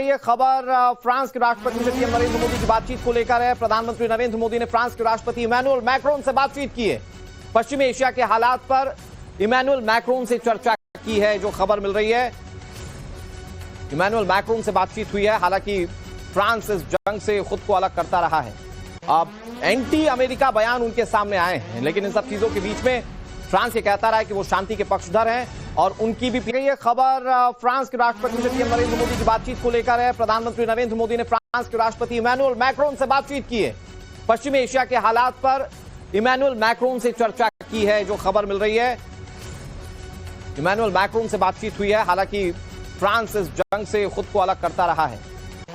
ये खबर फ्रांस के राष्ट्रपति से पीएम नरेंद्र मोदी की बातचीत को लेकर है। प्रधानमंत्री नरेंद्र मोदी ने फ्रांस के राष्ट्रपति इमैनुअल मैक्रोन से बातचीत की है। पश्चिमी एशिया के हालात पर इमैनुअल मैक्रोन से चर्चा की है, जो खबर मिल रही है। इमैनुअल मैक्रोन से बातचीत हुई है। हालांकि फ्रांस इस जंग से खुद को अलग करता रहा है। अब एंटी अमेरिका बयान उनके सामने आए हैं, लेकिन इन सब चीजों के बीच में फ्रांस ये कहता रहा है कि वो शांति के पक्षधर हैं और उनकी भी ये खबर फ्रांस के राष्ट्रपति से पीएम नरेंद्र मोदी की बातचीत को लेकर है। प्रधानमंत्री नरेंद्र मोदी ने फ्रांस के राष्ट्रपति इमैनुअल मैक्रोन से बातचीत की है। पश्चिमी एशिया के हालात पर इमैनुअल मैक्रोन से चर्चा की है, जो खबर मिल रही है। इमैनुअल मैक्रोन से बातचीत हुई है। हालांकि फ्रांस इस जंग से खुद को अलग करता रहा है।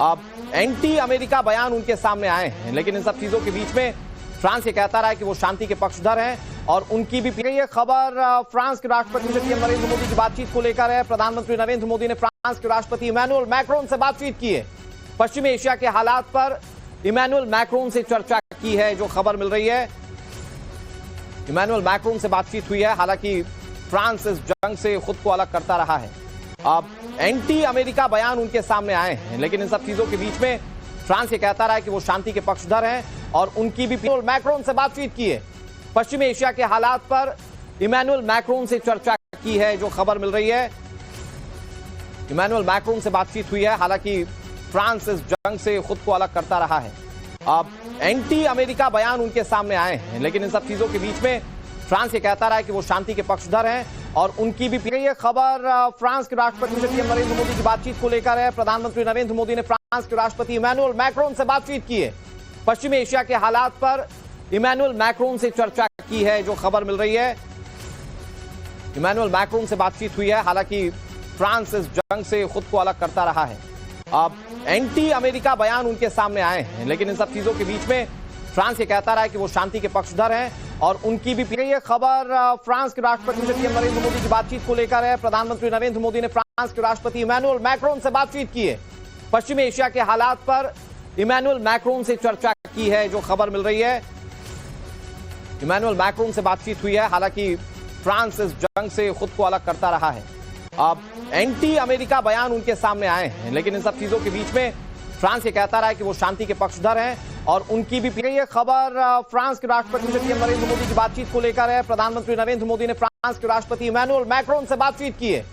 अब एंटी अमेरिका बयान उनके सामने आए हैं, लेकिन इन सब चीजों के बीच में फ्रांस ये कहता रहा है कि वो शांति के पक्षधर हैं और उनकी भी ये खबर फ्रांस के राष्ट्रपति से पीएम नरेंद्र मोदी की बातचीत को लेकर है। प्रधानमंत्री नरेंद्र मोदी ने फ्रांस के राष्ट्रपति इमैनुअल मैक्रोन से बातचीत की है। पश्चिमी एशिया के हालात पर इमैनुअल मैक्रोन से चर्चा की है, जो खबर मिल रही है। इमैनुअल मैक्रोन से बातचीत हुई है। हालांकि फ्रांस इस जंग से खुद को अलग करता रहा है। अब एंटी अमेरिका बयान उनके सामने आए हैं, लेकिन इन सब चीजों के बीच में फ्रांस ये कहता रहा है कि वो शांति के पक्षधर हैं और उनकी भी मैक्रोन से बातचीत की है। पश्चिमी एशिया के हालात पर इमैनुअल मैक्रोन से चर्चा की है, जो खबर मिल रही है। इमैनुअल मैक्रोन से बातचीत हुई है। हालांकि फ्रांस इस जंग से खुद को अलग करता रहा है। अब एंटी अमेरिका बयान उनके सामने आए हैं, लेकिन इन सब चीजों के बीच में फ्रांस ये कहता रहा है कि वो शांति के पक्षधर हैं और उनकी भी ये खबर फ्रांस के राष्ट्रपति से पीएम नरेंद्र मोदी की बातचीत को लेकर है। प्रधानमंत्री नरेंद्र मोदी ने फ्रांस के राष्ट्रपति इमैनुअल मैक्रोन से बातचीत की है। पश्चिमी एशिया के हालात पर इमैनुअल मैक्रोन से चर्चा की है, जो खबर मिल रही है। इमैनुअल मैक्रोन से बातचीत हुई है। हालांकि फ्रांस इस जंग से खुद को अलग करता रहा है। अब एंटी अमेरिका बयान उनके सामने आए हैं, लेकिन इन सब चीजों के बीच में फ्रांस ये कहता रहा है कि वो शांति के पक्षधर हैं और उनकी भी ये खबर फ्रांस के राष्ट्रपति से पीएम नरेंद्र मोदी की बातचीत को लेकर है। प्रधानमंत्री नरेंद्र मोदी ने फ्रांस के राष्ट्रपति इमैनुअल मैक्रोन से बातचीत की है। पश्चिमी एशिया के हालात पर इमैनुअल मैक्रोन से चर्चा की है, जो खबर मिल रही है। इमैनुअल मैक्रोन से बातचीत हुई है। हालांकि फ्रांस इस जंग से खुद को अलग करता रहा है। अब एंटी अमेरिका बयान उनके सामने आए हैं, लेकिन इन सब चीजों के बीच में फ्रांस ये कहता रहा है कि वो शांति के पक्षधर हैं और उनकी भी ये खबर फ्रांस के राष्ट्रपति से पीएम नरेंद्र मोदी की बातचीत को लेकर है। प्रधानमंत्री नरेंद्र मोदी ने फ्रांस के राष्ट्रपति इमैनुअल मैक्रोन से बातचीत की है।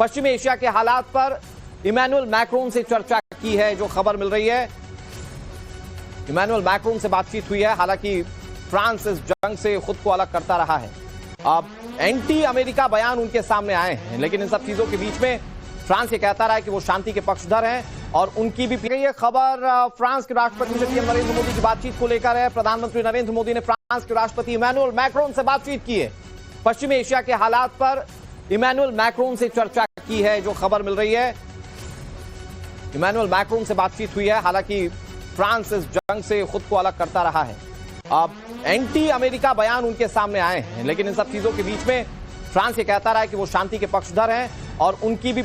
पश्चिमी एशिया के हालात पर इमैनुअल मैक्रोन से चर्चा की है, जो खबर मिल रही है। इमैनुअल मैक्रोन से बातचीत हुई है। हालांकि फ्रांस इस जंग से खुद को अलग करता रहा है। अब एंटी अमेरिका बयान उनके सामने आए हैं, लेकिन इन सब चीजों के बीच में फ्रांस ये कहता रहा है कि वो शांति के पक्षधर हैं और उनकी भी ये खबर फ्रांस के राष्ट्रपति से पीएम नरेंद्र मोदी की बातचीत को लेकर है। प्रधानमंत्री नरेंद्र मोदी ने फ्रांस के राष्ट्रपति इमैनुअल मैक्रोन से बातचीत की है। पश्चिमी एशिया के हालात पर इमैनुअल मैक्रोन से चर्चा की है, जो खबर मिल रही है। इमैनुअल मैक्रोन से बातचीत हुई है। हालांकि फ्रांस इस जंग से खुद को अलग करता रहा है। अब एंटी अमेरिका बयान उनके सामने आए हैं, लेकिन इन सब चीजों के बीच में फ्रांस ये कहता रहा है कि वो शांति के पक्षधर हैं और उनकी भी